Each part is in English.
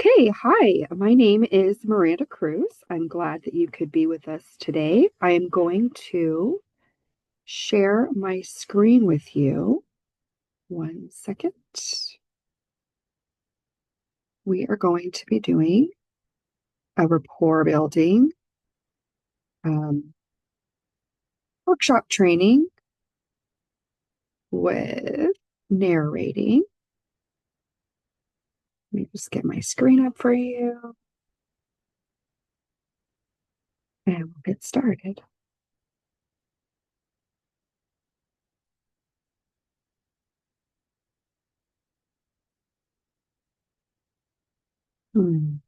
Okay, hi, my name is Miranda Cruz. I'm glad that you could be with us today. I am going to share my screen with you. One second. We are going to be doing a rapport building um, workshop training with narrating. Let me just get my screen up for you and we'll get started. Hmm.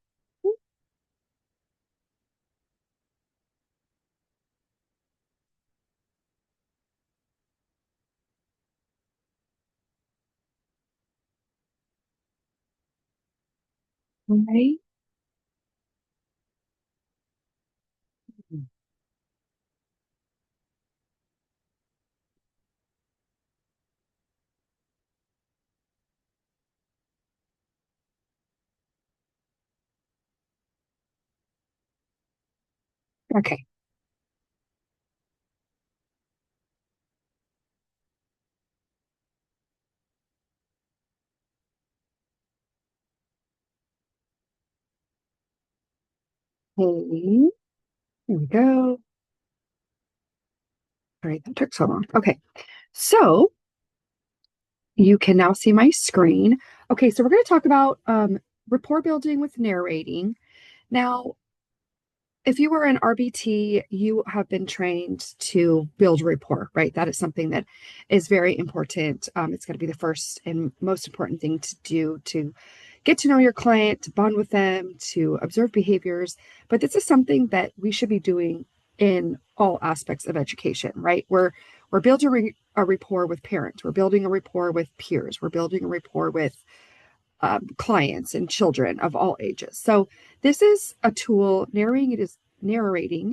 Right. Okay. Hey, here we go. All right, that took so long. Okay, so you can now see my screen. Okay, so we're going to talk about rapport building with narrating. Now, if you were an RBT, you have been trained to build rapport, right? That is something that is very important. It's going to be the first and most important thing to do to get to know your client, to bond with them, to observe behaviors. But this is something that we should be doing in all aspects of education, right? We're building a rapport with parents, we're building a rapport with peers, we're building a rapport with clients and children of all ages. So this is a tool. Narrating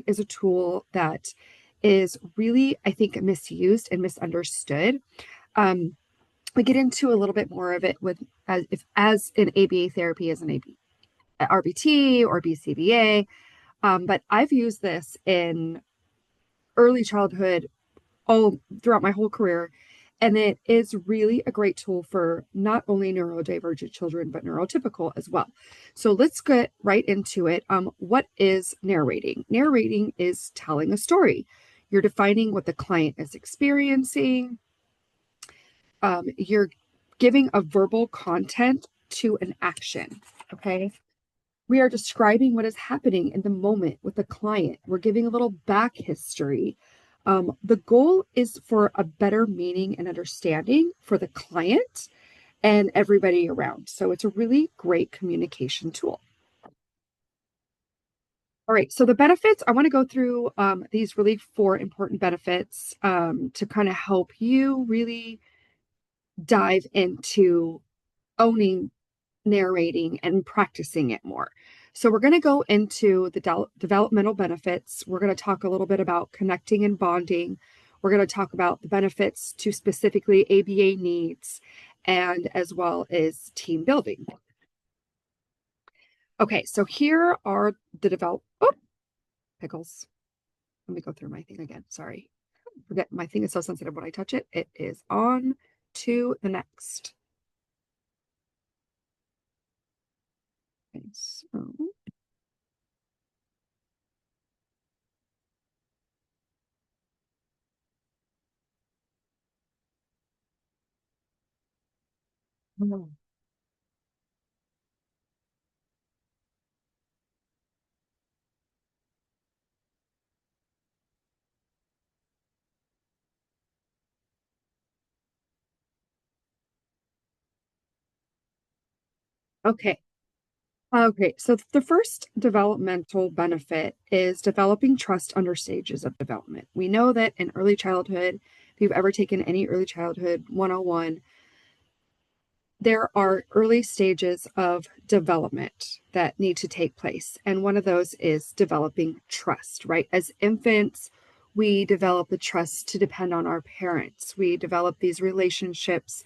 is a tool that is really, I think, misused and misunderstood. Um, we get into a little bit more of it with as in ABA therapy as an RBT or BCBA. But I've used this in early childhood all throughout my whole career. And it is really a great tool for not only neurodivergent children, but neurotypical as well. So let's get right into it. What is narrating? Narrating is telling a story. You're defining what the client is experiencing. You're giving a verbal content to an action. Okay. We are describing what is happening in the moment with the client. We're giving a little back history. The goal is for a better meaning and understanding for the client and everybody around. So it's a really great communication tool. All right, so the benefits, I want to go through these really four important benefits to kind of help you really dive into owning narrating and practicing it more. So we're going to go into the developmental benefits. We're going to talk a little bit about connecting and bonding. We're going to talk about the benefits to specifically ABA needs and as well as team building. Okay, so here are the pickles. Let me go through my thing again. Sorry. Forget my thing is so sensitive when I touch it. It is on to the next. Okay, so okay. Okay, so the first developmental benefit is developing trust under stages of development. We know that in early childhood, if you've ever taken any early childhood 101, there are early stages of development that need to take place. And one of those is developing trust, right? As infants, we develop the trust to depend on our parents. We develop these relationships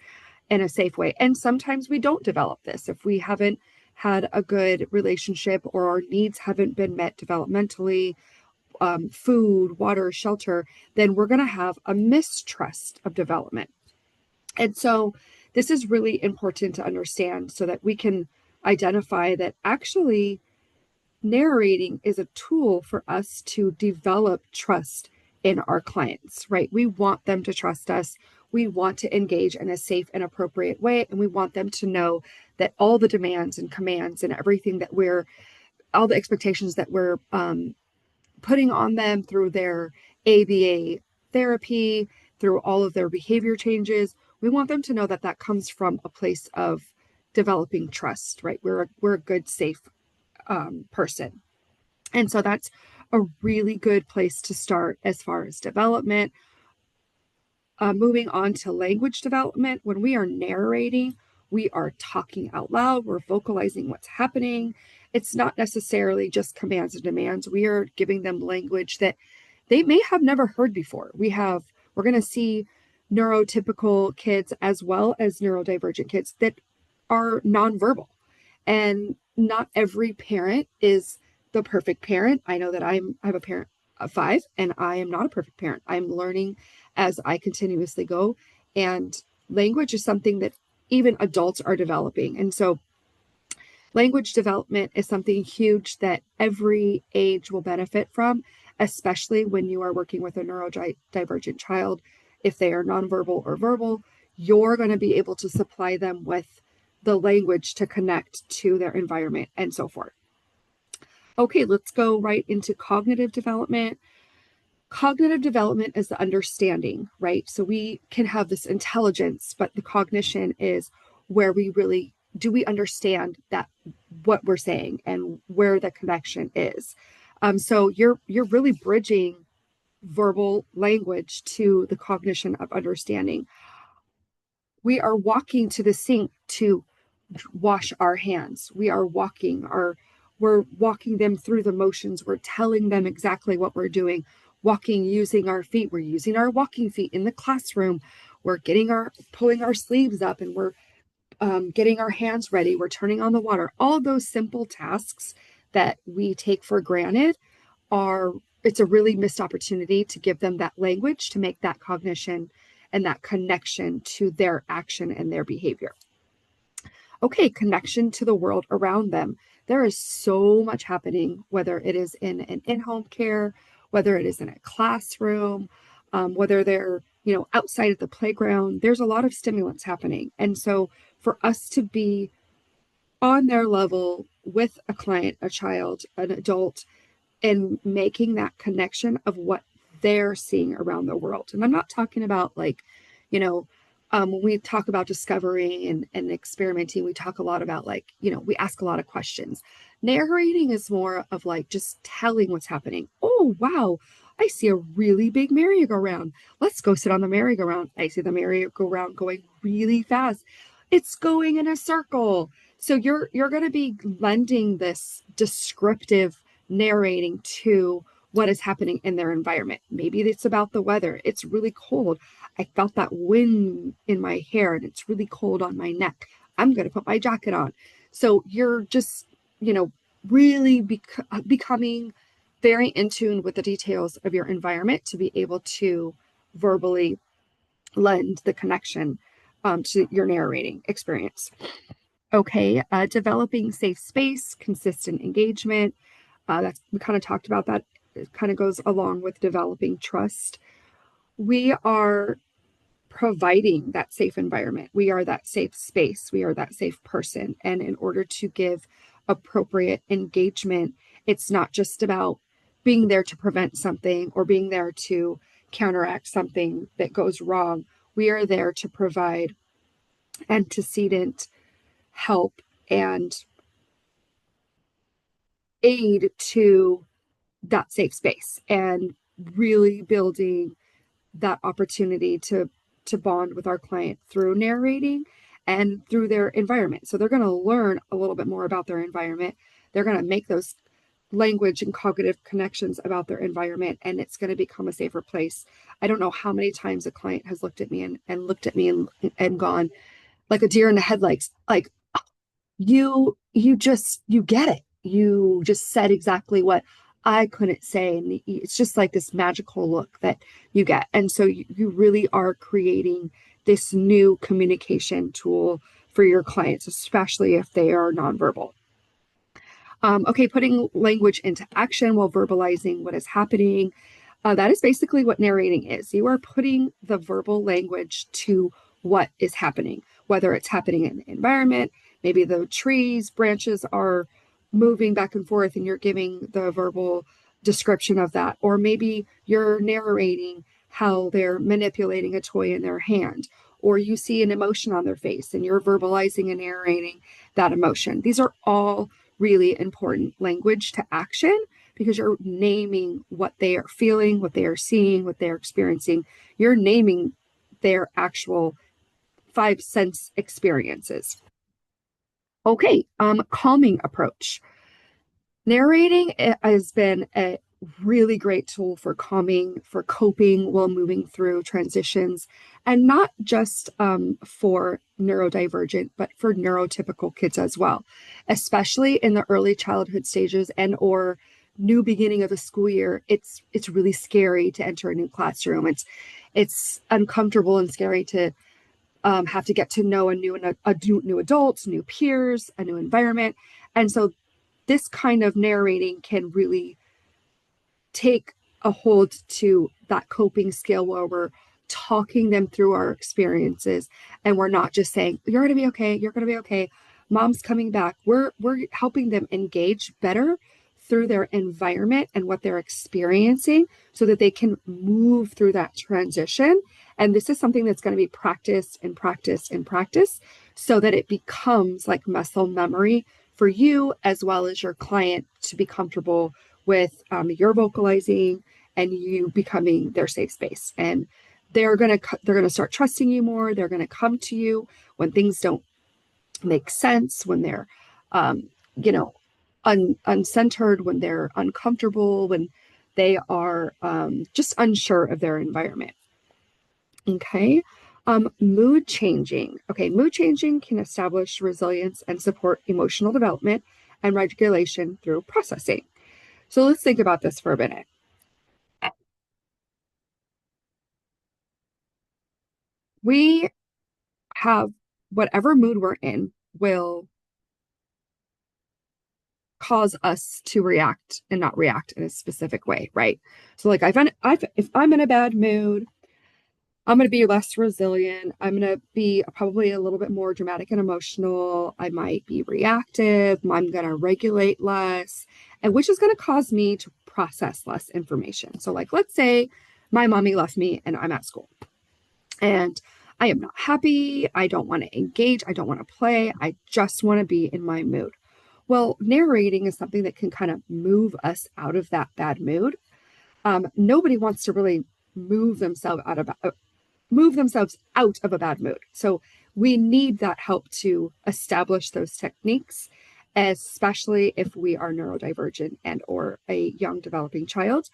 in a safe way. And sometimes we don't develop this if we haven't had a good relationship or our needs haven't been met developmentally, food, water, shelter, then we're going to have a mistrust of development. And so this is really important to understand so that we can identify that actually narrating is a tool for us to develop trust in our clients, right? We want them to trust us. We want to engage in a safe and appropriate way. And we want them to know that all the demands and commands and everything that all the expectations that we're putting on them through their ABA therapy, through all of their behavior changes, we want them to know that that comes from a place of developing trust, right? We're a good, safe person. And so that's a really good place to start as far as development. Moving on to language development, when we are narrating, we are talking out loud, we're vocalizing what's happening. It's not necessarily just commands and demands. We are giving them language that they may have never heard before. We're going to see neurotypical kids as well as neurodivergent kids that are nonverbal. And not every parent is the perfect parent. I know that I have a parent of 5, and I am not a perfect parent. I'm learning as I continuously go. And language is something that even adults are developing. And so language development is something huge that every age will benefit from, especially when you are working with a neurodivergent child. If they are nonverbal or verbal, you're going to be able to supply them with the language to connect to their environment and so forth. Okay, let's go right into cognitive development. Cognitive development is the understanding, right? So we can have this intelligence, but the cognition is where do we understand that what we're saying and where the connection is. So you're really bridging verbal language to the cognition of understanding. We are walking to the sink to wash our hands. We're walking them through the motions. We're telling them exactly what we're doing. Walking using our feet. We're using our walking feet in the classroom. We're pulling our sleeves up, and we're getting our hands ready. We're turning on the water. All of those simple tasks that we take for granted it's a really missed opportunity to give them that language to make that cognition and that connection to their action and their behavior. Okay, connection to the world around them. There is so much happening, whether it is in an in-home care, whether it is in a classroom, whether they're, outside at the playground. There's a lot of stimulants happening. And so for us to be on their level with a client, a child, an adult, and making that connection of what they're seeing around the world. And I'm not talking about when we talk about discovering and experimenting, we talk a lot about we ask a lot of questions. Narrating is more of just telling what's happening. Oh, wow, I see a really big merry-go-round. Let's go sit on the merry-go-round. I see the merry-go-round going really fast. It's going in a circle. So you're going to be lending this descriptive narrating to what is happening in their environment. Maybe it's about the weather. It's really cold. I felt that wind in my hair and it's really cold on my neck. I'm going to put my jacket on. So you're just, really becoming very in tune with the details of your environment to be able to verbally lend the connection to your narrating experience. Okay, developing safe space, consistent engagement. We kind of talked about that. It kind of goes along with developing trust. We are providing that safe environment. We are that safe space. We are that safe person. And in order to give appropriate engagement, it's not just about being there to prevent something or being there to counteract something that goes wrong. We are there to provide antecedent help and aid to that safe space and really building that opportunity to bond with our client through narrating and through their environment. So they're going to learn a little bit more about their environment. They're going to make those language and cognitive connections about their environment, and it's going to become a safer place. I don't know how many times a client has looked at me and looked at me and gone like a deer in the headlights, like, you get it. You just said exactly what I couldn't say. And it's just like this magical look that you get. And so you really are creating this new communication tool for your clients, especially if they are nonverbal. Okay, putting language into action while verbalizing what is happening. That is basically what narrating is. You are putting the verbal language to what is happening, whether it's happening in the environment, maybe the trees, branches are moving back and forth, and you're giving the verbal description of that. Or maybe you're narrating how they're manipulating a toy in their hand, or you see an emotion on their face and you're verbalizing and narrating that emotion. These are all really important language to action because you're naming what they are feeling, what they are seeing, what they're experiencing. You're naming their actual five sense experiences. Okay, calming approach. Narrating has been a really great tool for calming, for coping while moving through transitions, and not just for neurodivergent, but for neurotypical kids as well, especially in the early childhood stages and or new beginning of a school year. It's really scary to enter a new classroom. It's uncomfortable and scary to have to get to know new adults, new peers, a new environment, and so this kind of narrating can really take a hold to that coping skill where we're talking them through our experiences and we're not just saying you're going to be okay, you're going to be okay, mom's coming back. We're helping them engage better through their environment and what they're experiencing so that they can move through that transition. And this is something that's going to be practiced and practiced and practiced so that it becomes like muscle memory for you as well as your client to be comfortable with your vocalizing and you becoming their safe space. And they're gonna start trusting you more. They're gonna come to you when things don't make sense, when they're you know uncentered, when they're uncomfortable, when they are just unsure of their environment. Okay. Mood changing. Okay, mood changing can establish resilience and support emotional development and regulation through processing. So let's think about this for a minute. We have whatever mood we're in will cause us to react and not react in a specific way, right? So, like, if I'm in a bad mood, I'm going to be less resilient. I'm going to be probably a little bit more dramatic and emotional. I might be reactive. I'm going to regulate less, and which is going to cause me to process less information. So, like, let's say my mommy left me and I'm at school and I am not happy. I don't want to engage. I don't want to play. I just want to be in my mood. Well, narrating is something that can kind of move us out of that bad mood. Nobody wants to really move themselves out of move themselves out of a bad mood. So we need that help to establish those techniques, especially if we are neurodivergent and or a young developing child.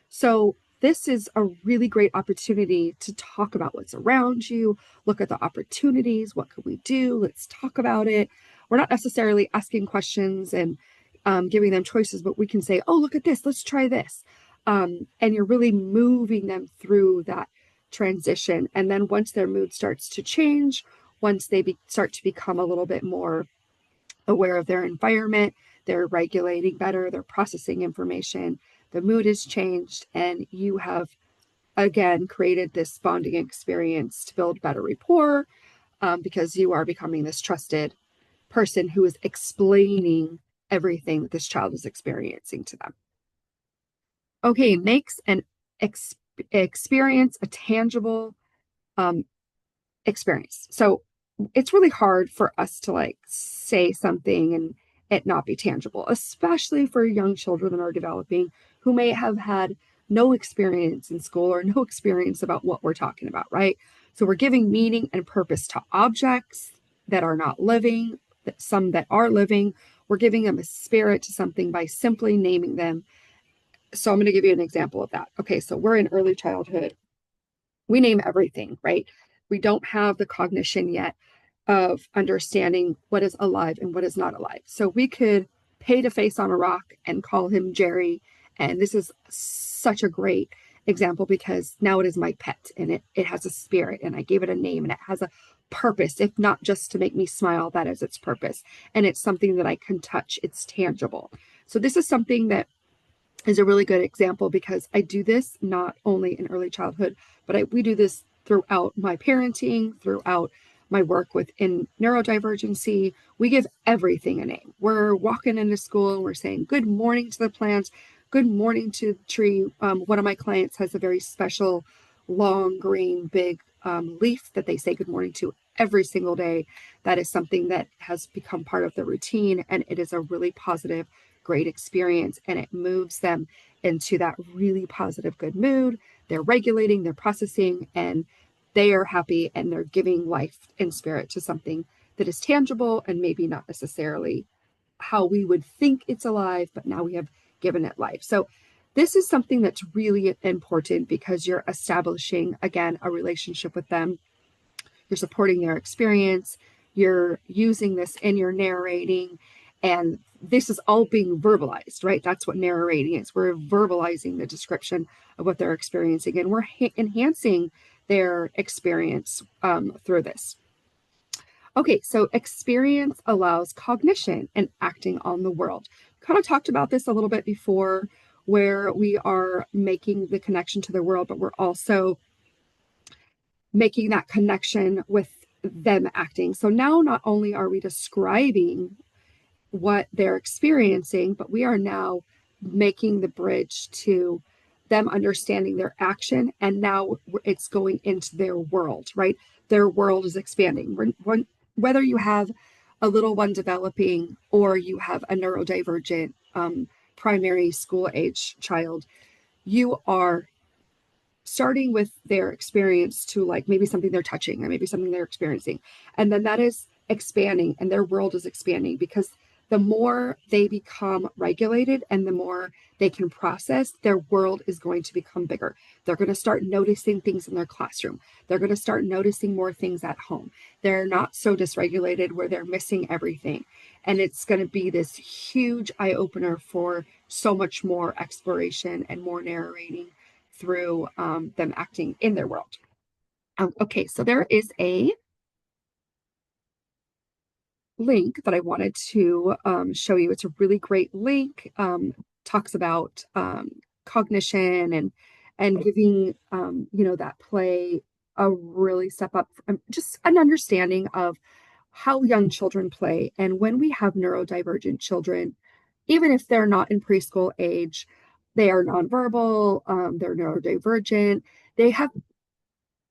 So this is a really great opportunity to talk about what's around you, look at the opportunities, what could we do? Let's talk about it. We're not necessarily asking questions and giving them choices, but we can say, oh, look at this, let's try this. And you're really moving them through that transition. And then once their mood starts to change, once they start to become a little bit more aware of their environment, they're regulating better, they're processing information, the mood has changed, and you have again created this bonding experience to build better rapport because you are becoming this trusted person who is explaining everything that this child is experiencing to them. Okay, makes an experience a tangible um, experience. So it's really hard for us to like say something and it not be tangible, especially for young children that are developing who may have had no experience in school or no experience about what we're talking about, right? So we're giving meaning and purpose to objects that are not living, some that are living. We're giving them a spirit to something by simply naming them. So I'm going to give you an example of that. Okay, so we're in early childhood. We name everything, right? We don't have the cognition yet of understanding what is alive and what is not alive. So we could paint a face on a rock and call him Jerry. And this is such a great example because now it is my pet and it has a spirit and I gave it a name and it has a purpose, if not just to make me smile, that is its purpose. And it's something that I can touch, it's tangible. So this is something that is a really good example because I do this not only in early childhood, but we do this throughout my parenting, throughout my work within neurodivergency. We give everything a name. We're walking into school and we're saying good morning to the plants, good morning to the tree. One of my clients has a very special long green big leaf that they say good morning to every single day. That is something that has become part of the routine, and it is a really positive, great experience, and it moves them into that really positive, good mood. They're regulating, they're processing, and they are happy, and they're giving life and spirit to something that is tangible and maybe not necessarily how we would think it's alive, but now we have given it life. So this is something that's really important because you're establishing, again, a relationship with them. You're supporting their experience. You're using this in your narrating. And this is all being verbalized, right? That's what narrating is. We're verbalizing the description of what they're experiencing, and we're enhancing their experience through this. Okay, so experience allows cognition and acting on the world. Kind of talked about this a little bit before, where we are making the connection to the world, but we're also making that connection with them acting. So now not only are we describing what they're experiencing, but we are now making the bridge to them understanding their action. And now it's going into their world, right? Their world is expanding. Whether you have a little one developing or you have a neurodivergent primary school age child, you are starting with their experience to like maybe something they're touching or maybe something they're experiencing. And then that is expanding and their world is expanding because the more they become regulated and the more they can process, their world is going to become bigger. They're going to start noticing things in their classroom. They're going to start noticing more things at home. They're not so dysregulated where they're missing everything. And it's going to be this huge eye opener for so much more exploration and more narrating through them acting in their world. Okay, so there is a link that I wanted to show you. It's a really great link. Talks about cognition and giving that play a really step up, just an understanding of how young children play. And when we have neurodivergent children, even if they're not in preschool age, they are nonverbal, they're neurodivergent, they have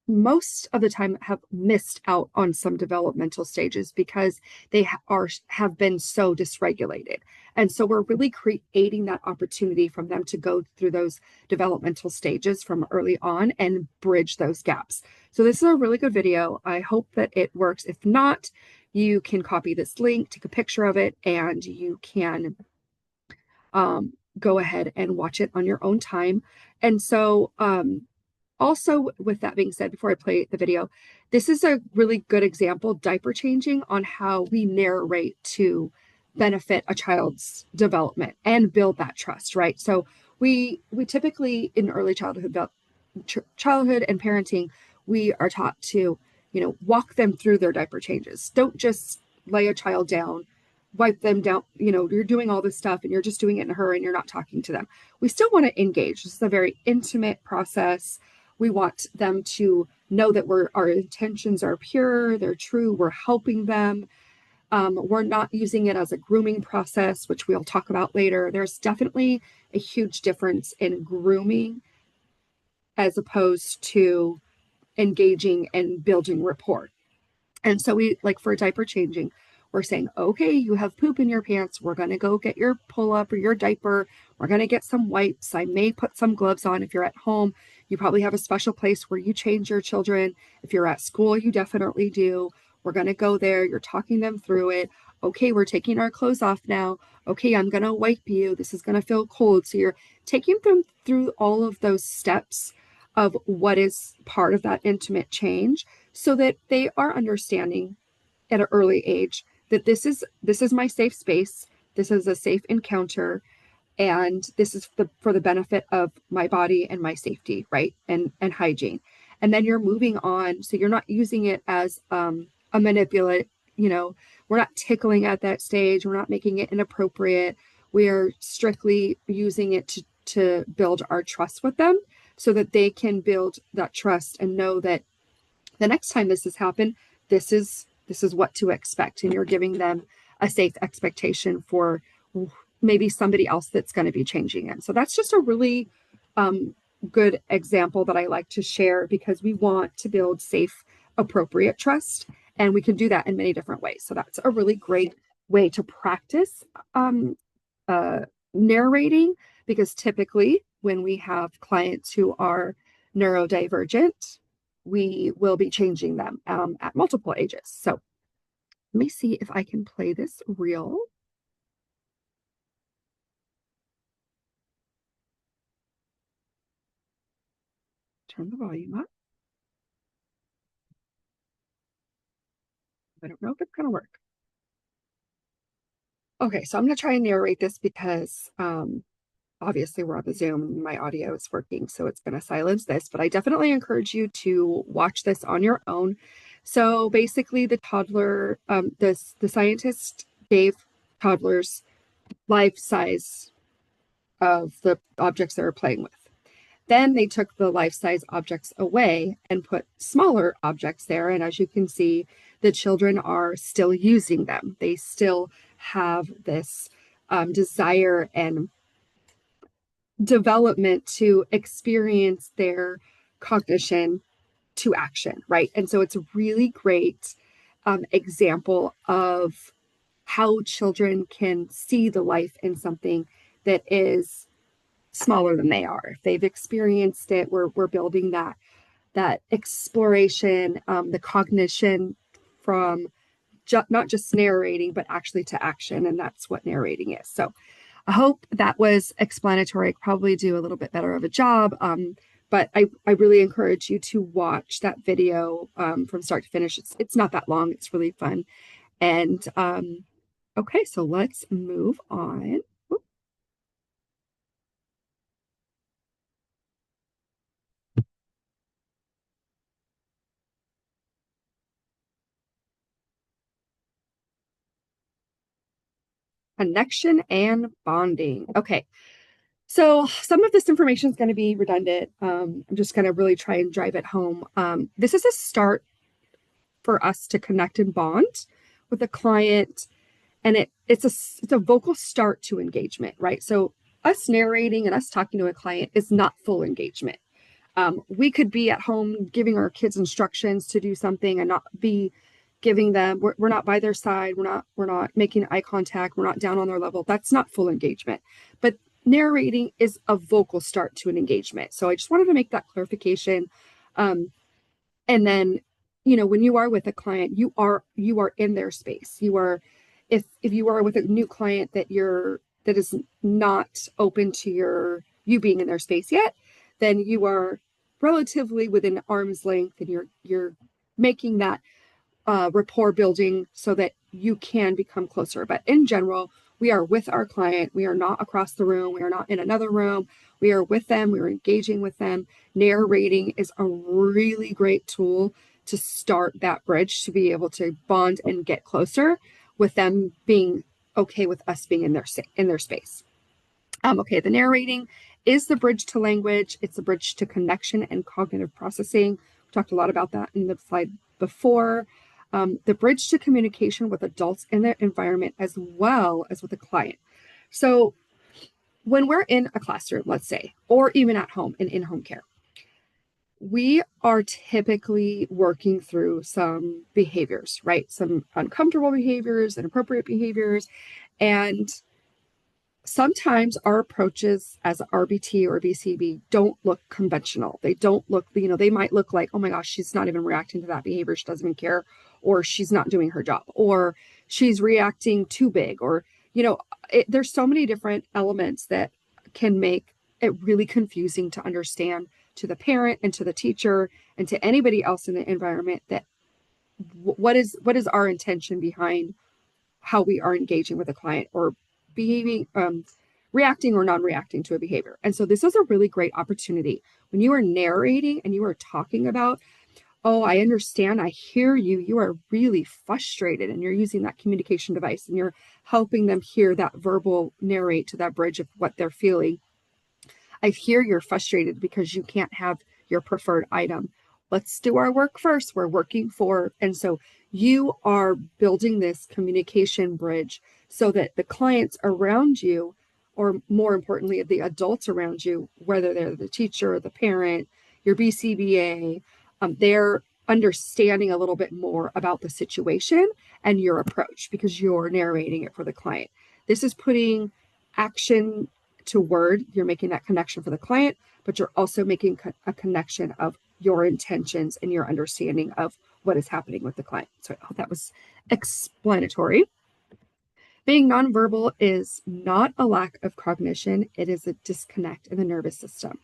most of the time have missed out on some developmental stages because they have been so dysregulated. And so we're really creating that opportunity from them to go through those developmental stages from early on and bridge those gaps. So this is a really good video. I hope that it works. If not, you can copy this link, take a picture of it, and you can go ahead and watch it on your own time. And so also, with that being said, before I play the video, this is a really good example, diaper changing, on how we narrate to benefit a child's development and build that trust, right? So we typically in early childhood and parenting, we are taught to, walk them through their diaper changes. Don't just lay a child down, wipe them down, you're doing all this stuff and you're just doing it in a hurry and you're not talking to them. We still want to engage. This is a very intimate process. We want them to know that our intentions are pure, they're true, we're helping them. We're not using it as a grooming process, which we'll talk about later. There's definitely a huge difference in grooming as opposed to engaging and building rapport. And so we, like for diaper changing, we're saying, okay, you have poop in your pants. We're going to go get your pull-up or your diaper. We're going to get some wipes. I may put some gloves on. If you're at home, you probably have a special place where you change your children. If you're at school, you definitely do. We're going to go there. You're talking them through it. Okay, we're taking our clothes off now. Okay, I'm going to wipe you. This is going to feel cold. So you're taking them through all of those steps of what is part of that intimate change so that they are understanding at an early age that this is my safe space. This is a safe encounter, and this is for the benefit of my body and my safety, right? And hygiene. And then you're moving on, so you're not using it as a manipulate. We're not tickling at that stage. We're not making it inappropriate. We're strictly using it to build our trust with them, so that they can build that trust and know that the next time this has happened, this is what to expect, and you're giving them a safe expectation for maybe somebody else that's going to be changing it. So that's just a really good example that I like to share, because we want to build safe, appropriate trust, and we can do that in many different ways. So that's a really great way to practice um, uh, narrating, because typically when we have clients who are neurodivergent, we will be changing them at multiple ages. So let me see if I can play this reel. Turn the volume up. I don't know if it's going to work. Okay, so I'm going to try and narrate this because obviously we're on the Zoom and my audio is working, so it's going to silence this, but I definitely encourage you to watch this on your own. So basically the toddler, the scientist gave toddlers life size of the objects they were playing with. Then they took the life-size objects away and put smaller objects there. And as you can see, the children are still using them. They still have this desire and development to experience their cognition to action, right? And so it's a really great example of how children can see the life in something that is smaller than they are. If they've experienced it, we're building that exploration, the cognition from not just narrating, but actually to action. And that's what narrating is. So I hope that was explanatory. I could probably do a little bit better of a job. But I really encourage you to watch that video from start to finish. It's not that long. It's really fun. And okay, so let's move on. Connection and bonding. Okay, so some of this information is going to be redundant. I'm just going to really try and drive it home. This is a start for us to connect and bond with a client, and it's a vocal start to engagement, right? So us narrating and us talking to a client is not full engagement. We could be at home giving our kids instructions to do something and not be giving them, we're not by their side, we're not making eye contact, we're not down on their level. That's not full engagement. But narrating is a vocal start to an engagement. So I just wanted to make that clarification. And then, when you are with a client, you are in their space. You are, if you are with a new client that is not open to you being in their space yet, then you are relatively within arm's length, and you're making that rapport building so that you can become closer. But in general, we are with our client. We are not across the room. We are not in another room. We are with them. We are engaging with them. Narrating is a really great tool to start that bridge, to be able to bond and get closer with them, being okay with us being in their space. Okay, the narrating is the bridge to language. It's the bridge to connection and cognitive processing. We talked a lot about that in the slide before. The bridge to communication with adults in their environment as well as with a client. So when we're in a classroom, let's say, or even at home in in-home care, we are typically working through some behaviors, right? Some uncomfortable behaviors, inappropriate behaviors, and sometimes our approaches as RBT or BCB don't look conventional. They don't look, they might look like, oh my gosh, she's not even reacting to that behavior. She doesn't even care, or she's not doing her job, or she's reacting too big, or, there's so many different elements that can make it really confusing to understand to the parent and to the teacher and to anybody else in the environment that what is our intention behind how we are engaging with a client or behaving, reacting or non-reacting to a behavior. And so this is a really great opportunity when you are narrating and you are talking about, oh, I understand, I hear you, you are really frustrated, and you're using that communication device and you're helping them hear that verbal narrate to that bridge of what they're feeling. I hear you're frustrated because you can't have your preferred item. Let's do our work first. We're working for, and so you are building this communication bridge so that the clients around you, or more importantly, the adults around you, whether they're the teacher, the parent, your BCBA, they're understanding a little bit more about the situation and your approach because you're narrating it for the client. This is putting action to word. You're making that connection for the client, but you're also making a connection of your intentions and your understanding of what is happening with the client. So I hope that was explanatory. Being nonverbal is not a lack of cognition. It is a disconnect in the nervous system.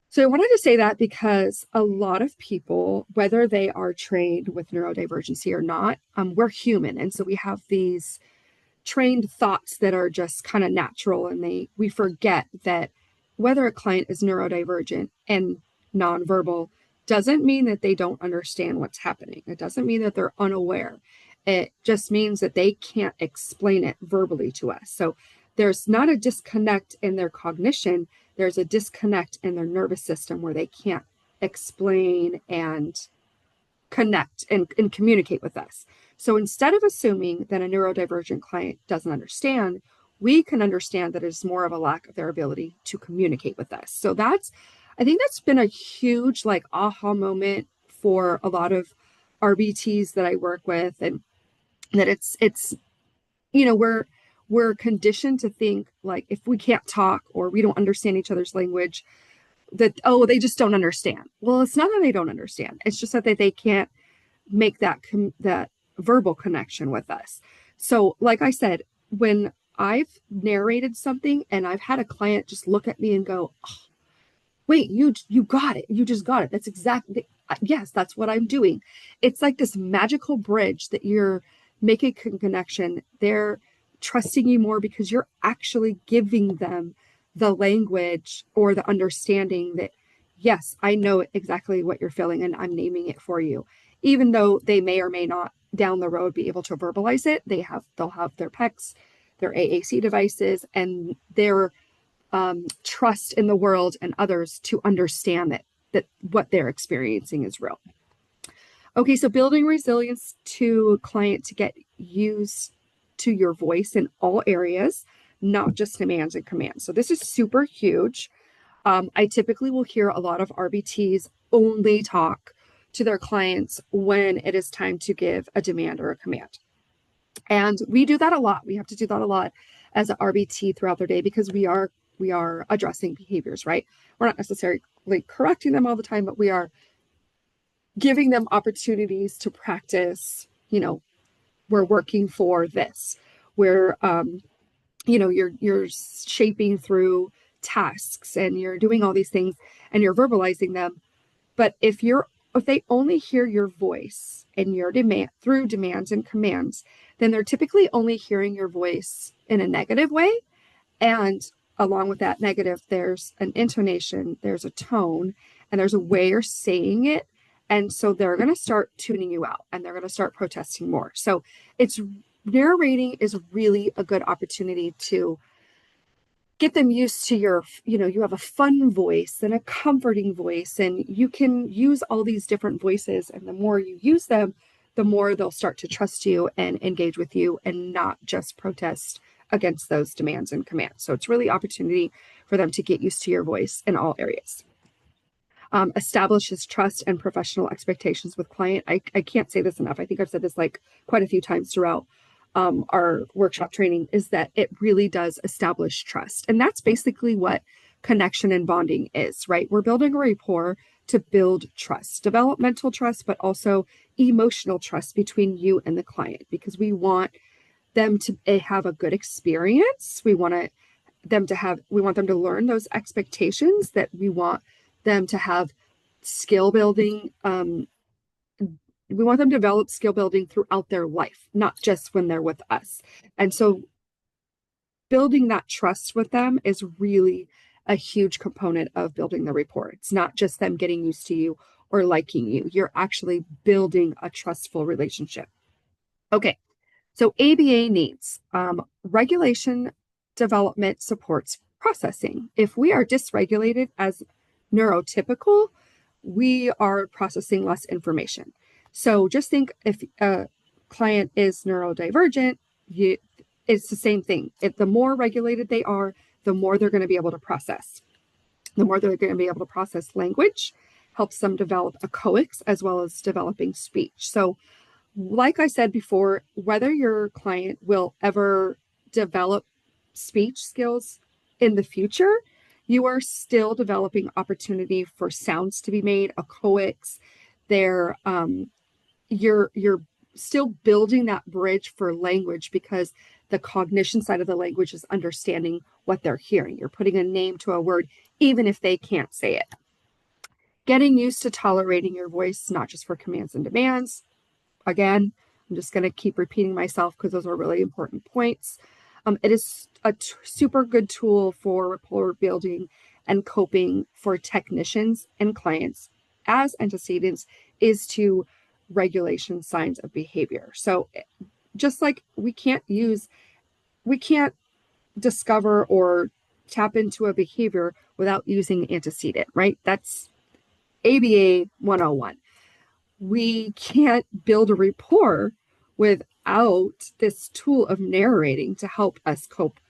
So I wanted to say that because a lot of people, whether they are trained with neurodivergency or not, we're human. And so we have these trained thoughts that are just kind of natural, and we forget that whether a client is neurodivergent and nonverbal doesn't mean that they don't understand what's happening. It doesn't mean that they're unaware. It just means that they can't explain it verbally to us. So there's not a disconnect in their cognition, there's a disconnect in their nervous system where they can't explain and connect and communicate with us. So instead of assuming that a neurodivergent client doesn't understand, we can understand that it's more of a lack of their ability to communicate with us. So I think that's been a huge like aha moment for a lot of RBTs that I work with, and that it's we're conditioned to think like if we can't talk or we don't understand each other's language, that, oh, they just don't understand. Well, it's not that they don't understand. It's just that they can't make that verbal connection with us. So like I said, when I've narrated something and I've had a client just look at me and go, oh, wait, you got it. You just got it. That's exactly, yes, that's what I'm doing. It's like this magical bridge that you're making a connection. They're trusting you more because you're actually giving them the language or the understanding that, yes, I know exactly what you're feeling and I'm naming it for you. Even though they may or may not down the road be able to verbalize it, they'll have their PECs, their AAC devices, and their trust in the world and others to understand that what they're experiencing is real. Okay, so building resilience to client to get used to your voice in all areas, not just demands and commands. So this is super huge. I typically will hear a lot of RBTs only talk to their clients when it is time to give a demand or a command. And we do that a lot. We have to do that a lot as an RBT throughout their day because we are addressing behaviors, right? We're not necessarily correcting them all the time, but we are giving them opportunities to practice, we're working for this. We're, you're shaping through tasks and you're doing all these things and you're verbalizing them. But if they only hear your voice and your demand through demands and commands, then they're typically only hearing your voice in a negative way. And along with that negative, there's an intonation, there's a tone, and there's a way you're saying it. And so they're going to start tuning you out and they're going to start protesting more. So narrating is really a good opportunity to get them used to you have a fun voice and a comforting voice, and you can use all these different voices. And the more you use them, the more they'll start to trust you and engage with you and not just protest against those demands and commands. So it's really opportunity for them to get used to your voice in all areas. Establishes trust and professional expectations with client. I can't say this enough. I think I've said this like quite a few times throughout our workshop training, is that it really does establish trust. And that's basically what connection and bonding is, right? We're building a rapport to build trust, developmental trust, but also emotional trust between you and the client, because we want them to have a good experience. We want them to learn those expectations, that we want them to have skill building we want them to develop skill building throughout their life, not just when they're with us. And so building that trust with them is really a huge component of building the rapport. It's not just them getting used to you or liking you. You're actually building a trustful relationship. Okay, so ABA needs regulation, development supports processing. If we are dysregulated as neurotypical, we are processing less information. So just think if a client is neurodivergent, it's the same thing. If the more regulated they are, the more they're going to be able to process. The more they're going to be able to process language, helps them develop echoics as well as developing speech. So like I said before, whether your client will ever develop speech skills in the future, you are still developing opportunity for sounds to be made, echoics. You're still building that bridge for language because the cognition side of the language is understanding what they're hearing. You're putting a name to a word, even if they can't say it. Getting used to tolerating your voice, not just for commands and demands. Again, I'm just going to keep repeating myself because those are really important points. It is a super good tool for rapport building and coping for technicians and clients as antecedents is to regulation signs of behavior. So just like we can't discover or tap into a behavior without using antecedent, right? That's ABA 101. We can't build a rapport without this tool of narrating to help us cope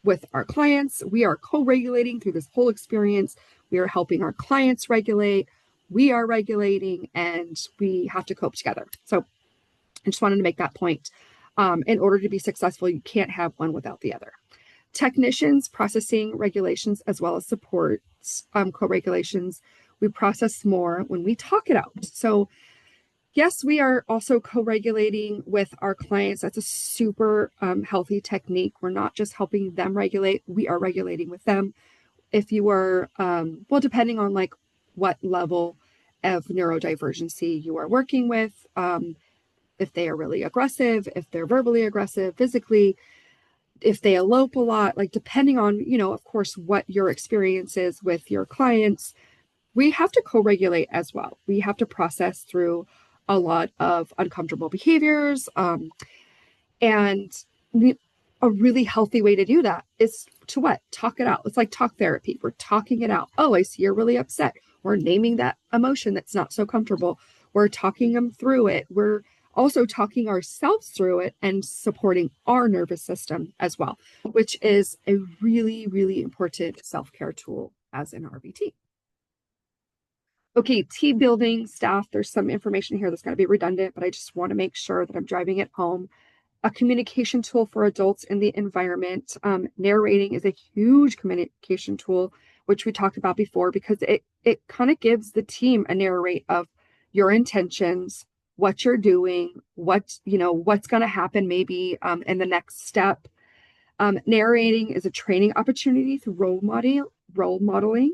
with our clients. We are co-regulating through this whole experience. We are helping our clients regulate. We are regulating, and we have to cope together. So I just wanted to make that point. In order to be successful, you can't have one without the other. Technicians, processing regulations, as well as supports, co-regulations. We process more when we talk it out. So yes, we are also co-regulating with our clients. That's a super healthy technique. We're not just helping them regulate, we are regulating with them. If you are, well, depending on like what level of neurodivergency you are working with, if they are really aggressive, if they're verbally aggressive, physically, if they elope a lot, like depending on, of course, what your experience is with your clients, we have to co-regulate as well. We have to process through a lot of uncomfortable behaviors. And a really healthy way to do that is to what? Talk it out. It's like talk therapy. We're talking it out. Oh, I see you're really upset. We're naming that emotion that's not so comfortable. We're talking them through it. We're also talking ourselves through it and supporting our nervous system as well, which is a really, really important self-care tool as an RBT. Okay, team building staff. There's some information here that's going to be redundant, but I just want to make sure that I'm driving it home. A communication tool for adults in the environment. Narrating is a huge communication tool, which we talked about before, because it kind of gives the team a narrate of your intentions, what you're doing, what's going to happen maybe in the next step. Narrating is a training opportunity through role modeling.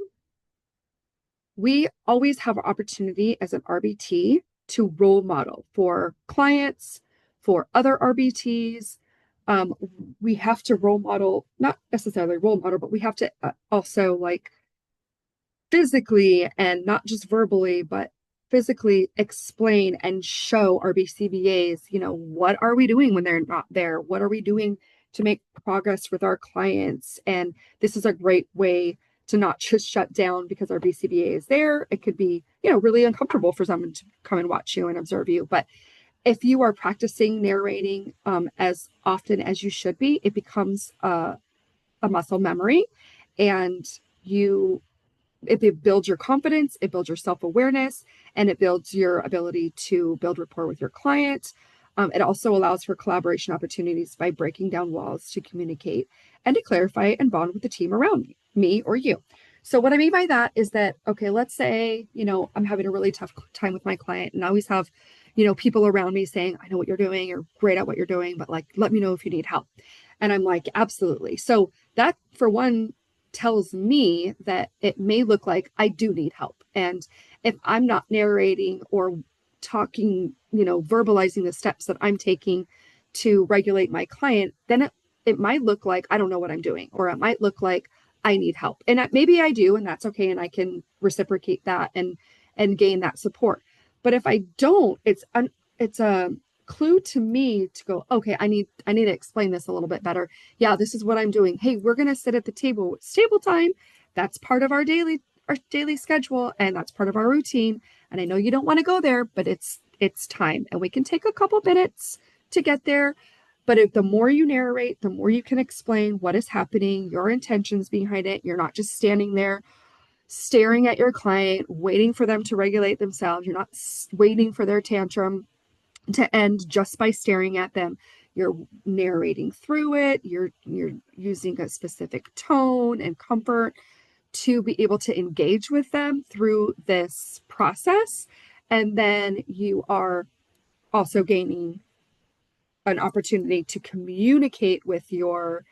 We always have an opportunity as an RBT to role model for clients, for other RBTs. We have to role model, not necessarily role model, but we have to also like physically and not just verbally, but physically explain and show our BCBAs, what are we doing when they're not there? What are we doing to make progress with our clients? And this is a great way to not just shut down because our BCBA is there. It could be, really uncomfortable for someone to come and watch you and observe you. But if you are practicing narrating as often as you should be, it becomes a muscle memory, and it builds your confidence, it builds your self-awareness, and it builds your ability to build rapport with your client. It also allows for collaboration opportunities by breaking down walls to communicate and to clarify and bond with the team around me or you. So what I mean by that is that, okay, let's say, I'm having a really tough time with my client, and I always have, people around me saying, I know what you're doing, you're great at what you're doing, but like, let me know if you need help. And I'm like, absolutely. So that, for one, tells me that it may look like I do need help. And if I'm not narrating or talking, verbalizing the steps that I'm taking to regulate my client, then it might look like I don't know what I'm doing, or it might look like I need help. And maybe I do, and that's okay. And I can reciprocate that and gain that support. But if I don't, it's a clue to me to go, okay, I need to explain this a little bit better. Yeah, this is what I'm doing. Hey, we're going to sit at the table. It's table time. That's part of our daily schedule, and that's part of our routine. And I know you don't want to go there, but it's time, and we can take a couple minutes to get there. But the more you narrate, the more you can explain what is happening, your intentions behind it. You're not just standing there staring at your client, waiting for them to regulate themselves. You're not waiting for their tantrum to end just by staring at them. You're narrating through it. You're using a specific tone and comfort to be able to engage with them through this process. And then you are also gaining an opportunity to communicate with your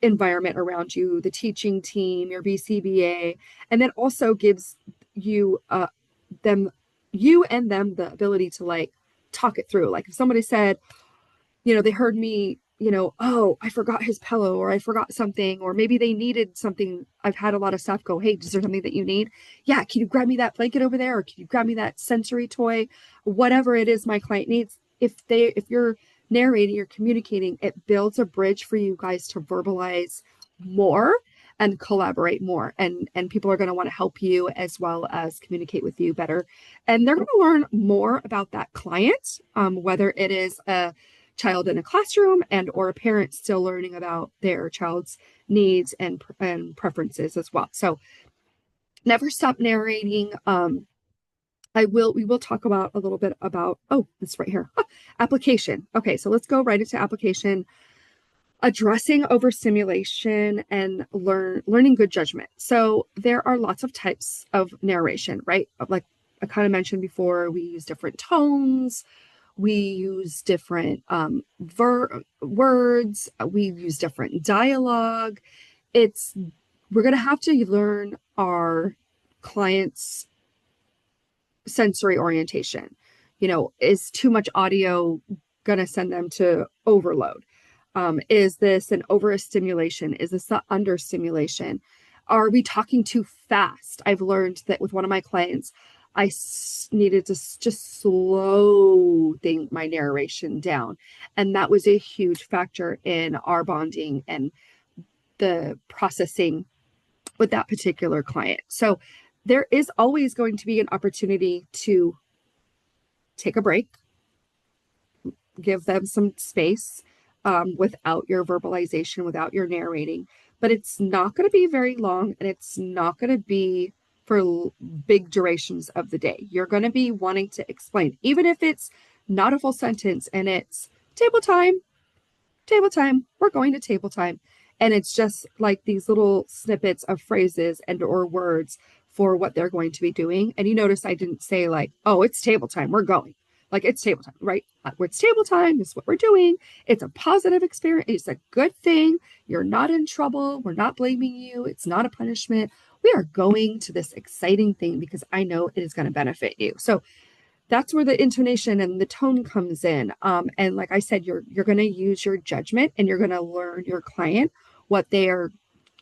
environment around you, the teaching team, your BCBA, and then also gives you you and them the ability to like talk it through. Like if somebody said, they heard me, oh, I forgot his pillow, or I forgot something, or maybe they needed something. I've had a lot of stuff go, hey, is there something that you need? Yeah, can you grab me that blanket over there? Or can you grab me that sensory toy? Whatever it is my client needs. If you're narrating, you're communicating, it builds a bridge for you guys to verbalize more and collaborate more. And people are going to want to help you as well as communicate with you better. And they're going to learn more about that client, whether it is a child in a classroom and or a parent still learning about their child's needs and preferences as well. So never stop narrating. We will talk about a little bit about, oh, it's right here. Application. Okay, so let's go right into application. Addressing overstimulation and learning good judgment. So there are lots of types of narration, right? Like I kind of mentioned before, we use different tones. We use different words. We use different dialogue. We're going to have to learn our clients' sensory orientation. Is too much audio going to send them to overload? Is this an overstimulation? Is this an understimulation? Are we talking too fast? I've learned that with one of my clients, I needed to just slow my narration down. And that was a huge factor in our bonding and the processing with that particular client. So there is always going to be an opportunity to take a break, give them some space without your verbalization, without your narrating. But it's not going to be very long, and it's not going to be for big durations of the day. You're going to be wanting to explain, even if it's not a full sentence and it's table time, we're going to table time. And it's just like these little snippets of phrases and or words for what they're going to be doing. And you notice I didn't say like, oh, it's table time, we're going. Like it's table time, right? It's table time. This is what we're doing. It's a positive experience. It's a good thing. You're not in trouble. We're not blaming you. It's not a punishment. We are going to this exciting thing because I know it is going to benefit you. So that's where the intonation and the tone comes in. And like I said, you're going to use your judgment, and you're going to learn your client, what they are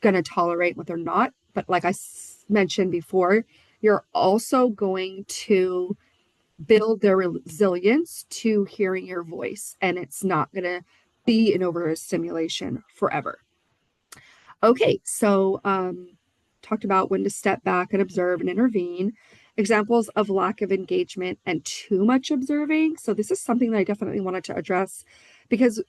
going to tolerate, what they're not. But like I mentioned before, you're also going to build their resilience to hearing your voice, and it's not going to be an overstimulation forever. Okay, so talked about when to step back and observe and intervene, examples of lack of engagement and too much observing. So this is something that I definitely wanted to address because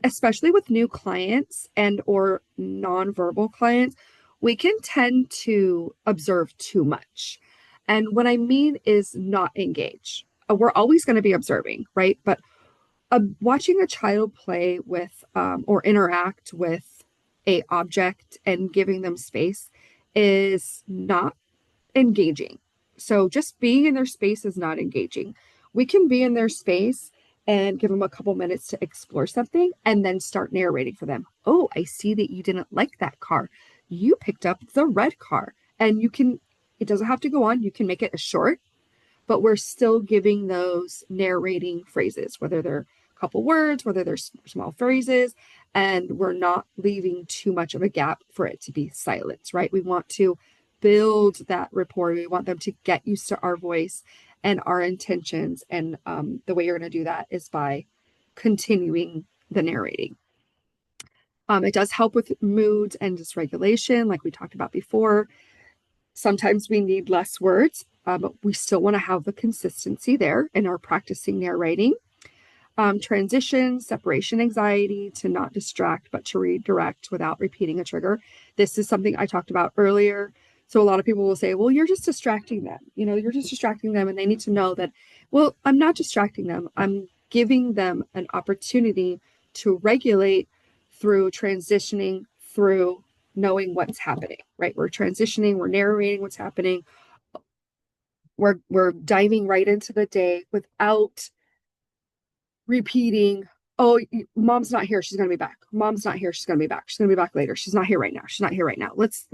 especially with new clients and or nonverbal clients, we can tend to observe too much. And what I mean is not engage. We're always going to be observing, right? But watching a child play with or interact with a object and giving them space is not engaging. So just being in their space is not engaging. We can be in their space and give them a couple minutes to explore something and then start narrating for them. Oh, I see that you didn't like that car. You picked up the red car. And it doesn't have to go on. You can make it a short, but we're still giving those narrating phrases, whether they're a couple words, whether they're small phrases, and we're not leaving too much of a gap for it to be silence, right? We want to build that rapport. We want them to get used to our voice and our intentions. And the way you're going to do that is by continuing the narrating. It does help with moods and dysregulation, like we talked about before. Sometimes we need less words, but we still want to have the consistency there in our practicing narrating. Transition, separation anxiety, to not distract, but to redirect without repeating a trigger. This is something I talked about earlier. So a lot of people will say, well, you're just distracting them. You're just distracting them. And they need to know that, well, I'm not distracting them. I'm giving them an opportunity to regulate through transitioning, through knowing what's happening, right? We're transitioning, we're narrating what's happening. We're diving right into the day without repeating, oh, mom's not here, she's going to be back. Mom's not here, she's going to be back. She's going to be back later. She's not here right now. She's not here right now. Let's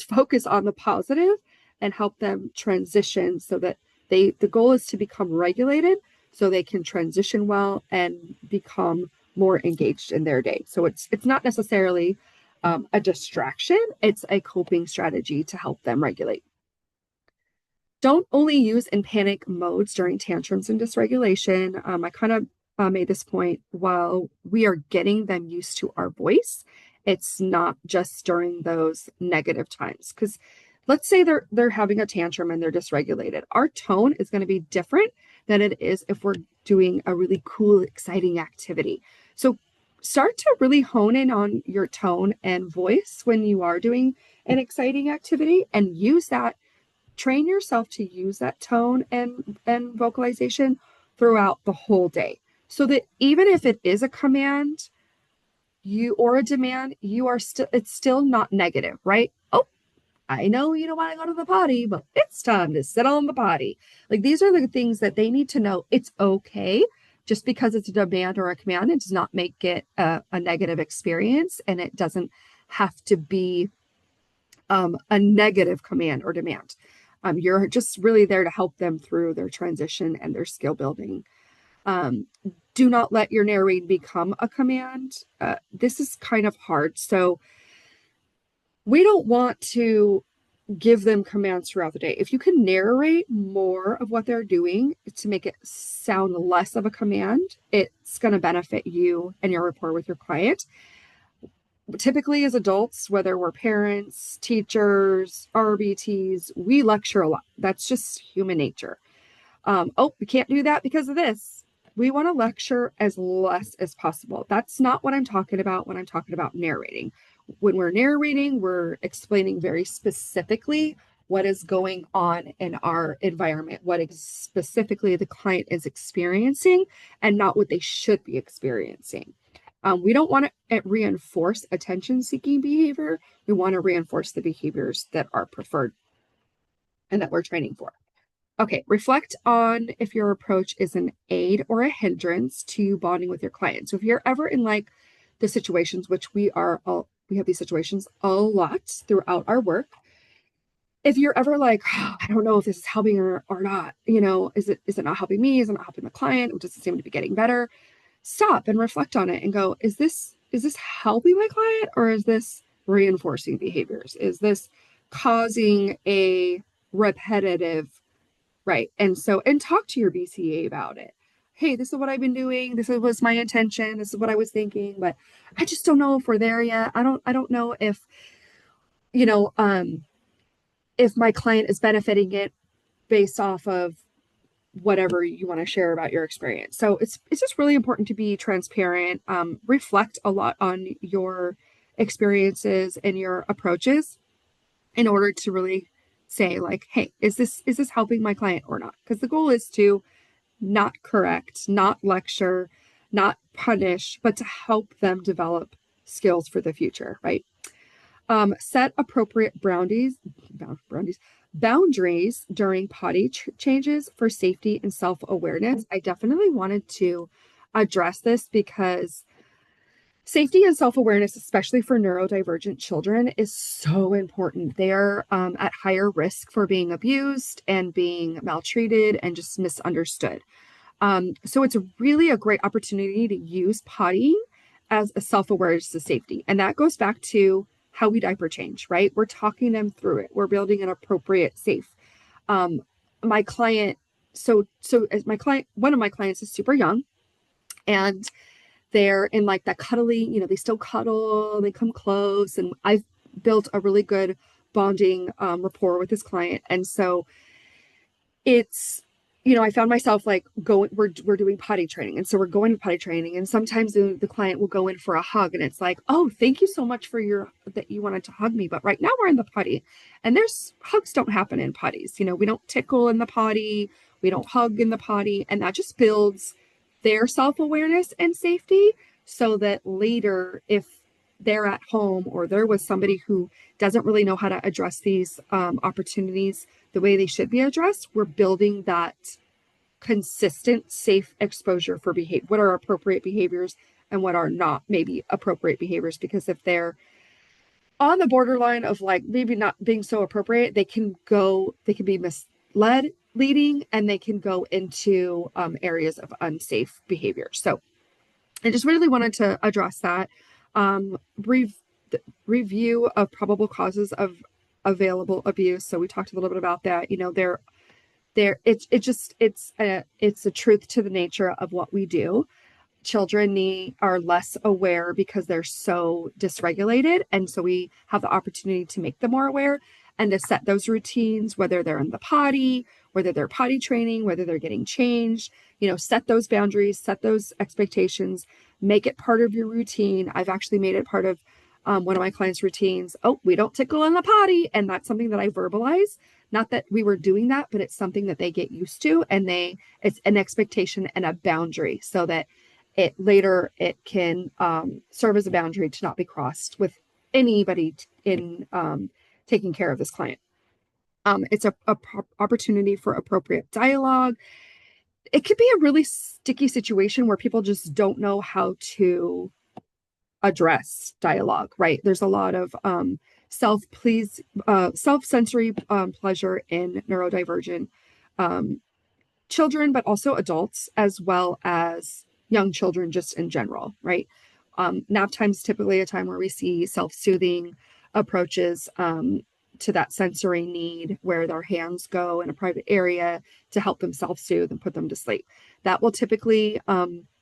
focus on the positive and help them transition so that the goal is to become regulated so they can transition well and become more engaged in their day. So it's not necessarily a distraction. It's a coping strategy to help them regulate. Don't only use in panic modes during tantrums and dysregulation. I kind of made this point while we are getting them used to our voice. It's not just during those negative times. Because let's say they're having a tantrum and they're dysregulated. Our tone is going to be different than it is if we're doing a really cool, exciting activity. So start to really hone in on your tone and voice when you are doing an exciting activity, and use that. Train yourself to use that tone and vocalization throughout the whole day, so that even if it is a command or a demand, it's still not negative, right? Oh, I know you don't want to go to the potty, but it's time to sit on the potty. Like, these are the things that they need to know. It's okay. Just because it's a demand or a command, it does not make it a negative experience, and it doesn't have to be a negative command or demand. You're just really there to help them through their transition and their skill building. Do not let your narrating become a command. This is kind of hard. So we don't want to give them commands throughout the day. If you can narrate more of what they're doing to make it sound less of a command, it's going to benefit you and your rapport with your client. Typically, as adults, whether we're parents, teachers, RBTs, we lecture a lot. That's just human nature. Oh, we can't do that because of this. We want to lecture as less as possible. That's not what I'm talking about when I'm talking about narrating. When we're narrating, we're explaining very specifically what is going on in our environment, what specifically the client is experiencing, and not what they should be experiencing. We don't want to reinforce attention-seeking behavior. We want to reinforce the behaviors that are preferred and that we're training for. Okay, reflect on if your approach is an aid or a hindrance to bonding with your client. So if you're ever in like the situations, which we have these situations a lot throughout our work. If you're ever like, oh, I don't know if this is helping or not, is it not helping me? Is it not helping the client? Does it seem to be getting better? Stop and reflect on it and go, is this helping my client, or is this reinforcing behaviors? Is this causing a repetitive, right? And talk to your BCA about it. Hey, this is what I've been doing. This was my intention. This is what I was thinking, but I just don't know if we're there yet. I don't know if, if my client is benefiting it based off of whatever you want to share about your experience. So it's just really important to be transparent, reflect a lot on your experiences and your approaches in order to really say like, hey, is this helping my client or not? Because the goal is to not correct, not lecture, not punish, but to help them develop skills for the future, right? Set appropriate boundaries during potty changes for safety and self-awareness. I definitely wanted to address this because Safety and self-awareness, especially for neurodivergent children, is so important. They're at higher risk for being abused and being maltreated and just misunderstood. So it's really a great opportunity to use potty as a self-awareness of safety. And that goes back to how we diaper change, right? We're talking them through it. We're building an appropriate safe. Um, my client, so as my client, one of my clients is super young, and they're in like that cuddly, they still cuddle, they come close. And I've built a really good bonding rapport with this client. And so it's, I found myself like we're doing potty training. And so we're going to potty training. And sometimes the client will go in for a hug and it's like, oh, thank you so much for that you wanted to hug me. But right now we're in the potty and hugs don't happen in potties. We don't tickle in the potty. We don't hug in the potty. And that just builds their self-awareness and safety so that later, if they're at home or there was somebody who doesn't really know how to address these opportunities the way they should be addressed, we're building that consistent, safe exposure for behavior, what are appropriate behaviors and what are not maybe appropriate behaviors. Because if they're on the borderline of like maybe not being so appropriate, they can be misled leading, and they can go into areas of unsafe behavior. So I just really wanted to address that. Review of probable causes of available abuse. So we talked a little bit about that. It's a truth to the nature of what we do. Children are less aware because they're so dysregulated. And so we have the opportunity to make them more aware and to set those routines, whether they're in the potty, whether they're potty training, whether they're getting changed, set those boundaries, set those expectations, make it part of your routine. I've actually made it part of one of my clients' routines. Oh, we don't tickle in the potty. And that's something that I verbalize. Not that we were doing that, but it's something that they get used to. And it's an expectation and a boundary so that it can serve as a boundary to not be crossed with anybody in taking care of this client. It's a opportunity for appropriate dialogue. It could be a really sticky situation where people just don't know how to address dialogue, right? There's a lot of self-sensory pleasure in neurodivergent children, but also adults, as well as young children just in general, right? Nap time is typically a time where we see self-soothing approaches to that sensory need, where their hands go in a private area to help them self-soothe and put them to sleep. That will typically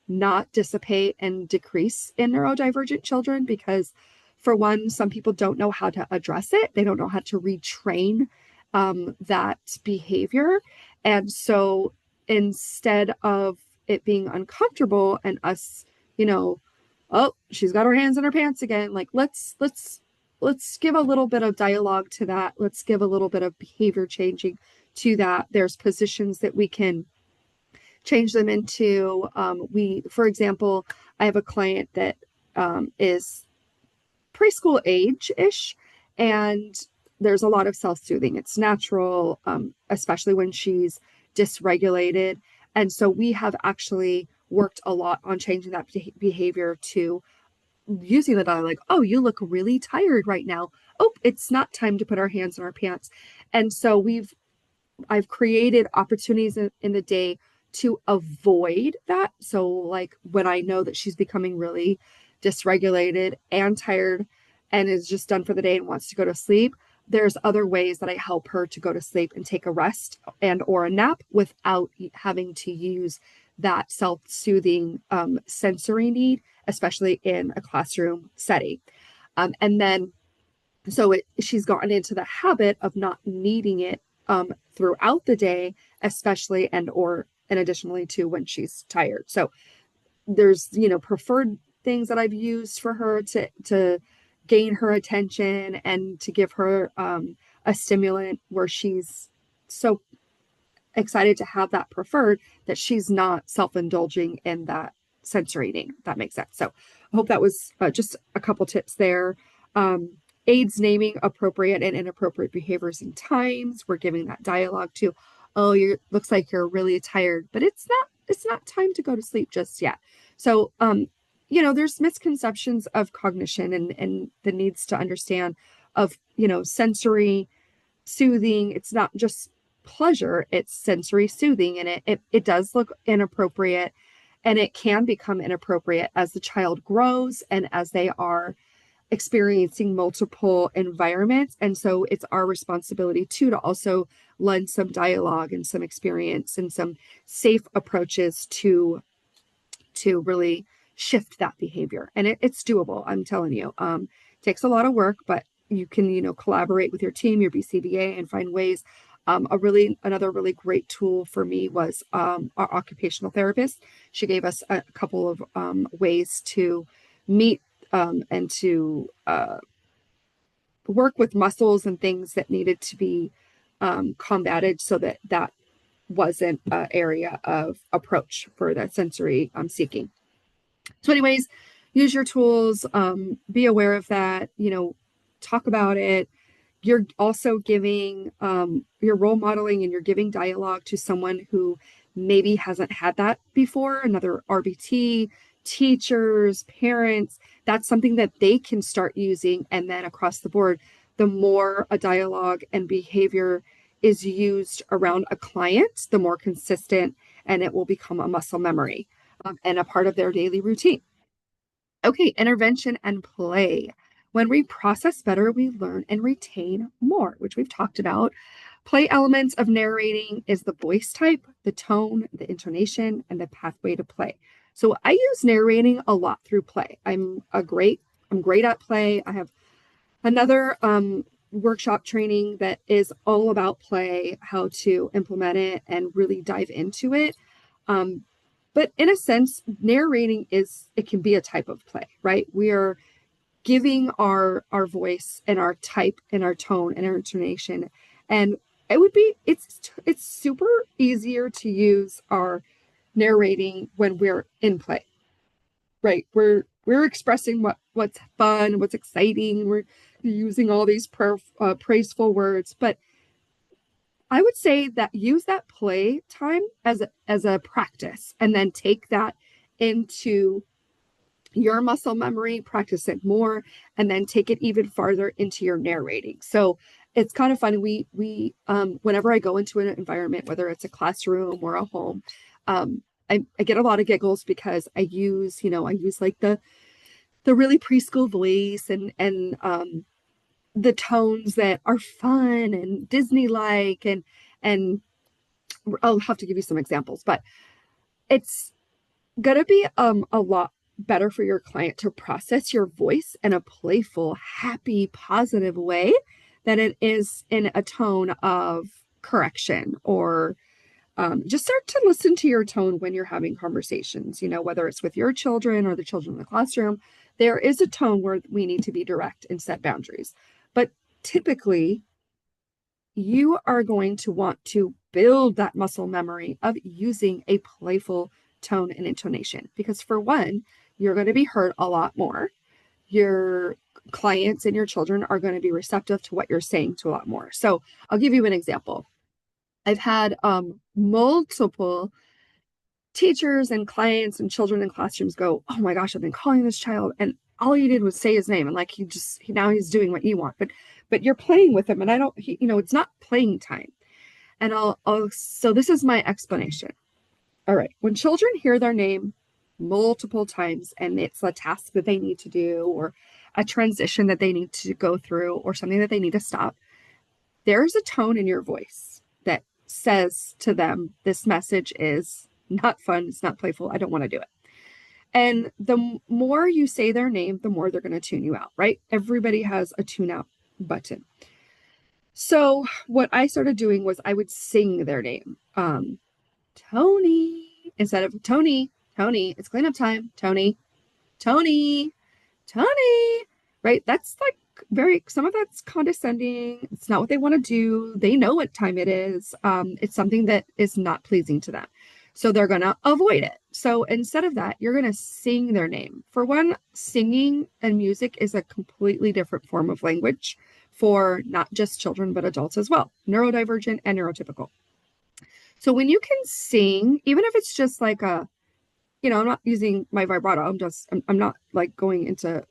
not dissipate and decrease in neurodivergent children because, for one, some people don't know how to address it. They don't know how to retrain that behavior. And so instead of it being uncomfortable and us, oh, she's got her hands in her pants again, like let's give a little bit of dialogue to that. Let's give a little bit of behavior changing to that. There's positions that we can change them into. For example, I have a client that is preschool age-ish, and there's a lot of self-soothing. It's natural, especially when she's dysregulated. And so we have actually worked a lot on changing that behavior to using the dialogue. Oh, you look really tired right now. Oh, it's not time to put our hands in our pants. And so I've created opportunities in the day to avoid that. So like when I know that she's becoming really dysregulated and tired and is just done for the day and wants to go to sleep, there's other ways that I help her to go to sleep and take a rest and or a nap without having to use that self-soothing sensory need, especially in a classroom setting. And then, so she's gotten into the habit of not needing it throughout the day, especially and additionally to when she's tired. So there's, preferred things that I've used for her to gain her attention and to give her a stimulant where she's so excited to have that preferred that she's not self-indulging in that sensory need. If that makes sense. So I hope that was just a couple tips there. Aids naming appropriate and inappropriate behaviors and times. We're giving that dialogue to, oh, looks like you're really tired, but it's not time to go to sleep just yet. So there's misconceptions of cognition and the needs to understand of, sensory soothing. It's not just pleasure, it's sensory soothing. And it does look inappropriate, and it can become inappropriate as the child grows and as they are experiencing multiple environments. And so it's our responsibility too to also lend some dialogue and some experience and some safe approaches to really shift that behavior. And it's doable, I'm telling you. It takes a lot of work, but you can, collaborate with your team, your BCBA, and find ways. Another really great tool for me was our occupational therapist. She gave us a couple of ways to meet and to work with muscles and things that needed to be combated so that wasn't an area of approach for that sensory seeking. So anyways, use your tools, be aware of that, talk about it. You're also giving, you're role modeling and you're giving dialogue to someone who maybe hasn't had that before, another RBT, teachers, parents. That's something that they can start using. And then across the board, the more a dialogue and behavior is used around a client, the more consistent, and it will become a muscle memory and a part of their daily routine. Okay, intervention and play. When we process better, we learn and retain more, which we've talked about. Play elements of narrating is the voice type, the tone, the intonation, and the pathway to play. So I use narrating a lot through play. I'm great at play. I have another workshop training that is all about play, how to implement it and really dive into it. But in a sense, narrating it can be a type of play, right? We are giving our voice and our type and our tone and our intonation. And it's super easier to use our narrating when we're in play, right? We're expressing what's fun, what's exciting. We're using all these praiseful words, but I would say that use that play time as a practice, and then take that into your muscle memory, practice it more, and then take it even farther into your narrating. So it's kind of fun. We whenever I go into an environment, whether it's a classroom or a home, I get a lot of giggles because I use like the really preschool voice and the tones that are fun and Disney-like, and I'll have to give you some examples, but it's gonna be a lot better for your client to process your voice in a playful, happy, positive way than it is in a tone of correction or just start to listen to your tone when you're having conversations, whether it's with your children or the children in the classroom. There is a tone where we need to be direct and set boundaries. But typically, you are going to want to build that muscle memory of using a playful tone and intonation. Because for one, you're going to be heard a lot more. Your clients and your children are going to be receptive to what you're saying to a lot more. So I'll give you an example. I've had multiple teachers and clients and children in classrooms go, "Oh my gosh, I've been calling this child and all you did was say his name, and like now he's doing what you want, but you're playing with him, and I don't, it's not playing time." And so this is my explanation. All right, when children hear their name multiple times and it's a task that they need to do or a transition that they need to go through or something that they need to stop, there's a tone in your voice that says to them, this message is not fun, it's not playful, I don't want to do it. And the more you say their name, the more they're going to tune you out, right? Everybody has a tune out button. So what I started doing was I would sing their name. Tony, instead of Tony, it's cleanup time. Tony, Tony, Tony, right? That's like some of that's condescending. It's not what they want to do. They know what time it is. It's something that is not pleasing to them. So they're going to avoid it. So instead of that, you're going to sing their name. For one, singing and music is a completely different form of language for not just children, but adults as well, neurodivergent and neurotypical. So when you can sing, even if it's just like a I'm not using my vibrato. I'm not like going into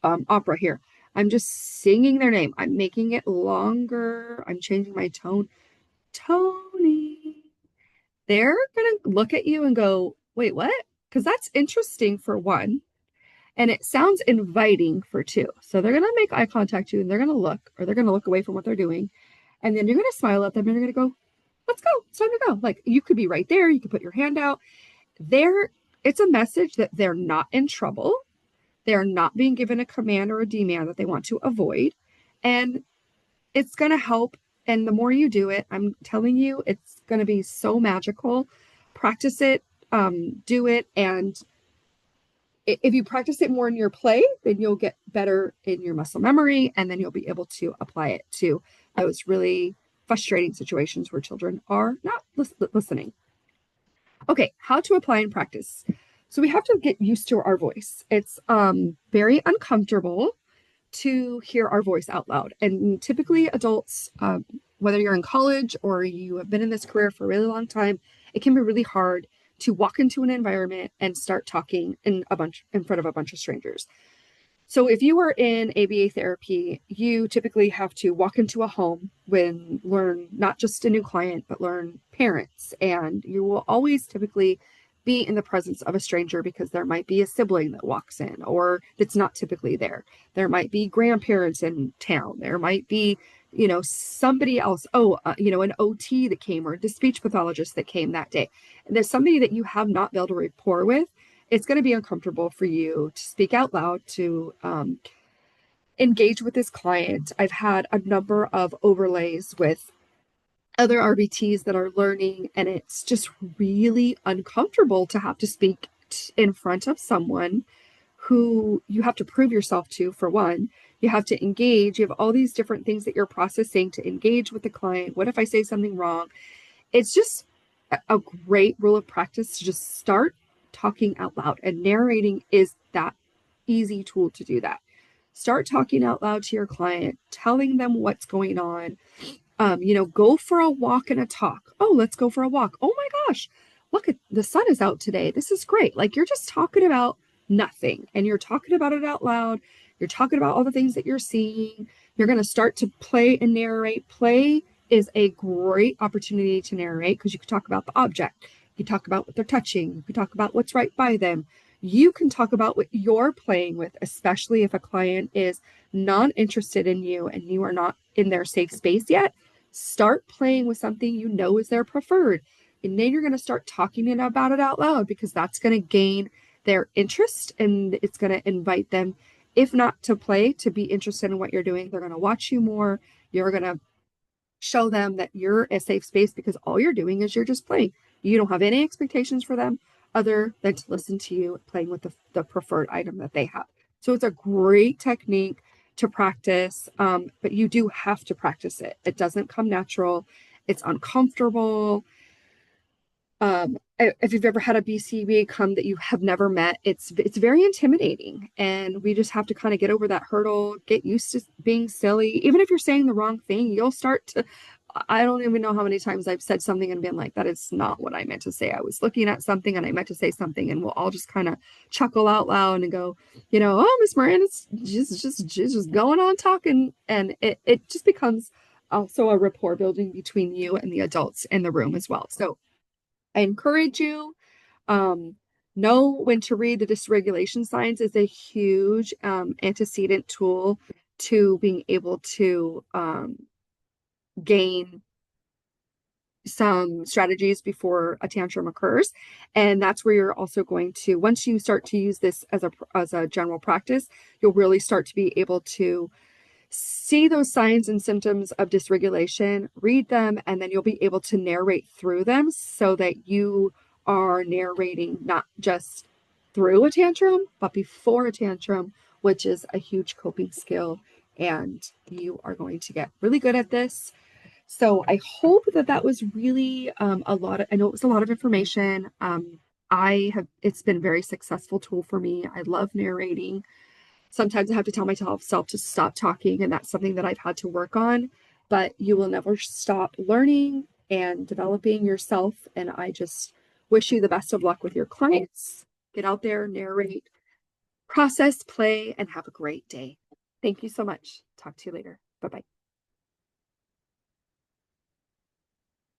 opera here. I'm just singing their name. I'm making it longer. I'm changing my tone. Tony. They're gonna look at you and go, wait, what? Because that's interesting for one. And it sounds inviting for two. So they're gonna make eye contact with you and they're gonna look, or they're gonna look away from what they're doing. And then you're gonna smile at them and you're gonna go, let's go. It's time to go. Like you could be right there, you could put your hand out. It's a message that they're not in trouble. They're not being given a command or a demand that they want to avoid. And it's going to help. And the more you do it, I'm telling you, it's going to be so magical. Practice it, do it. And if you practice it more in your play, then you'll get better in your muscle memory. And then you'll be able to apply it to those really frustrating situations where children are not listening. Okay, how to apply and practice. So we have to get used to our voice. It's very uncomfortable to hear our voice out loud. And typically adults, whether you're in college or you have been in this career for a really long time, it can be really hard to walk into an environment and start talking in front of a bunch of strangers. So if you are in ABA therapy, you typically have to walk into a home when learn not just a new client, but learn parents. And you will always typically be in the presence of a stranger because there might be a sibling that walks in or that's not typically there. There might be grandparents in town. There might be, somebody else. An OT that came or the speech pathologist that came that day. And there's somebody that you have not built a rapport with. It's going to be uncomfortable for you to speak out loud, to engage with this client. I've had a number of overlays with other RBTs that are learning, and it's just really uncomfortable to have to speak in front of someone who you have to prove yourself to, for one. You have to engage. You have all these different things that you're processing to engage with the client. What if I say something wrong? It's just a great rule of practice to just start talking out loud, and narrating is that easy tool to do that. Start talking out loud to your client, telling them what's going on. Go for a walk and a talk. Oh, let's go for a walk. Oh my gosh, look at the sun is out today. This is great. Like you're just talking about nothing and you're talking about it out loud. You're talking about all the things that you're seeing. You're going to start to play and narrate. Play is a great opportunity to narrate because you can talk about the object. You talk about what they're touching. You can talk about what's right by them. You can talk about what you're playing with, especially if a client is not interested in you and you are not in their safe space yet. Start playing with something you know is their preferred. And then you're going to start talking about it out loud because that's going to gain their interest and it's going to invite them, if not to play, to be interested in what you're doing. They're going to watch you more. You're going to show them that you're a safe space because all you're doing is you're just playing. You don't have any expectations for them other than to listen to you playing with the preferred item that they have. So it's a great technique to practice, but you do have to practice it. It doesn't come natural. It's uncomfortable. If you've ever had a BCBA come that you have never met, it's very intimidating, and we just have to kind of get over that hurdle, get used to being silly. Even if you're saying the wrong thing, you'll start to, I don't even know how many times I've said something and been like, that is not what I meant to say. I was looking at something and I meant to say something, and we'll all just kind of chuckle out loud and go, oh, Miss Miranda's just going on talking, and it just becomes also a rapport building between you and the adults in the room as well. So I encourage you, know when to read. The dysregulation signs is a huge antecedent tool to being able to gain some strategies before a tantrum occurs. And that's where you're also going to, once you start to use this as a general practice, you'll really start to be able to see those signs and symptoms of dysregulation, read them, and then you'll be able to narrate through them so that you are narrating not just through a tantrum, but before a tantrum, which is a huge coping skill. And you are going to get really good at this. So I hope that was really a lot of, I know it was a lot of information. It's been a very successful tool for me. I love narrating. Sometimes I have to tell myself to stop talking, and that's something that I've had to work on, but you will never stop learning and developing yourself. And I just Wish you the best of luck with your clients. Get out there, narrate, process, play, and have a great day. Thank you so much. Talk to you later. Bye-bye.